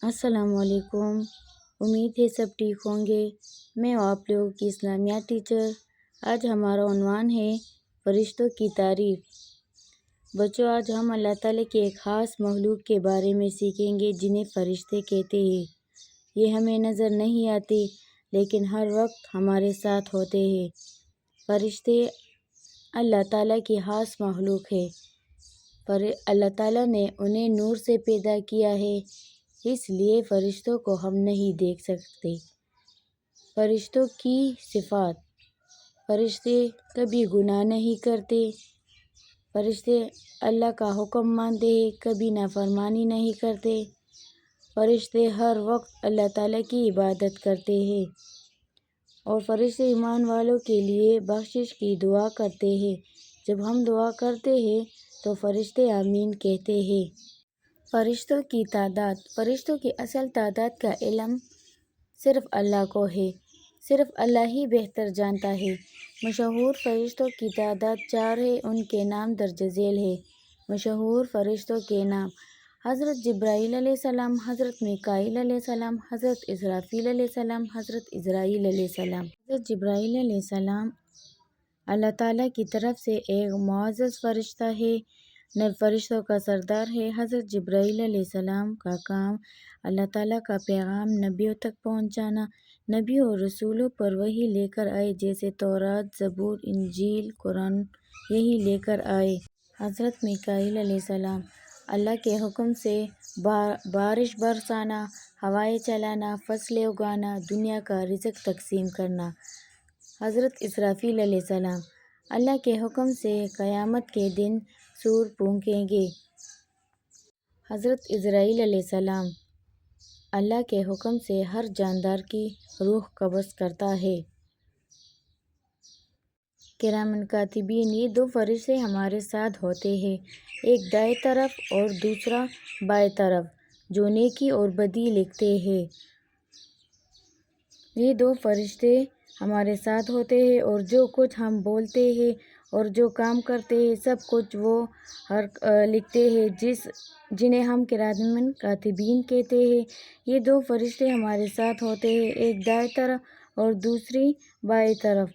السلام علیکم۔ امید ہے سب ٹھیک ہوں گے۔ میں آپ لوگوں کی اسلامیات ٹیچر۔ آج ہمارا عنوان ہے فرشتوں کی تعریف۔ بچوں، آج ہم اللہ تعالیٰ کے ایک خاص مخلوق کے بارے میں سیکھیں گے جنہیں فرشتے کہتے ہیں۔ یہ ہمیں نظر نہیں آتے لیکن ہر وقت ہمارے ساتھ ہوتے ہیں۔ فرشتے اللہ تعالیٰ کی خاص مخلوق ہے۔ اللہ تعالیٰ نے انہیں نور سے پیدا کیا ہے، اس لیے فرشتوں کو ہم نہیں دیکھ سکتے۔ فرشتوں کی صفات: فرشتے کبھی گناہ نہیں کرتے۔ فرشتے اللہ کا حکم مانتے ہیں، کبھی نافرمانی نہیں کرتے۔ فرشتے ہر وقت اللہ تعالیٰ کی عبادت کرتے ہیں، اور فرشتے ایمان والوں کے لیے بخشش کی دعا کرتے ہیں۔ جب ہم دعا کرتے ہیں تو فرشتے آمین کہتے ہیں۔ فرشتوں کی تعداد: فرشتوں کی اصل تعداد کا علم صرف اللہ کو ہے۔ صرف اللہ ہی بہتر جانتا ہے۔ مشہور فرشتوں کی تعداد 4 ہے، ان کے نام درج ذیل ہیں۔ مشہور فرشتوں کے نام: حضرت جبرائیل علیہ السلام، حضرت میکائیل علیہ السلام، حضرت اسرافیل علیہ السلام، حضرت عزرائیل علیہ السلام۔ حضرت جبرائیل علیہ السلام اللہ تعالیٰ کی طرف سے ایک معزز فرشتہ ہے، فرشتوں کا سردار ہے۔ حضرت جبرائیل علیہ السلام کا کام اللہ تعالیٰ کا پیغام نبیوں تک پہنچانا۔ نبیوں اور رسولوں پر وحی لے کر آئے، جیسے تورات، زبور، انجیل، قرآن یہی لے کر آئے۔ حضرت میکائیل علیہ السلام اللہ کے حکم سے بارش برسانا، ہوائیں چلانا، فصلیں اگانا، دنیا کا رزق تقسیم کرنا۔ حضرت اسرافیل علیہ السلام اللہ کے حکم سے قیامت کے دن سور پھونکیں گے۔ حضرت عزرائیل علیہ السلام اللہ کے حکم سے ہر جاندار کی روح قبض کرتا ہے۔ کرامن کاتبین: یہ 2 فرشتے ہمارے ساتھ ہوتے ہیں، ایک دائیں طرف اور دوسرا بائیں طرف، جو نیکی اور بدی لکھتے ہیں۔ یہ 2 فرشتے ہمارے ساتھ ہوتے ہیں، اور جو کچھ ہم بولتے ہیں اور جو کام کرتے ہیں سب کچھ وہ لکھتے ہیں، جنہیں ہم کرامن کاتبین کہتے ہیں۔ یہ 2 فرشتے ہمارے ساتھ ہوتے ہیں، ایک دائیں طرف اور دوسری بائیں طرف۔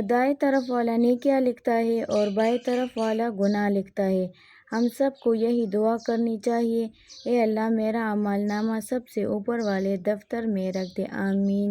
دائیں طرف والا نیکیاں لکھتا ہے اور بائیں طرف والا گناہ لکھتا ہے۔ ہم سب کو یہی دعا کرنی چاہیے: اے اللہ، میرا اعمال نامہ سب سے اوپر والے دفتر میں رکھ دے۔ آمین۔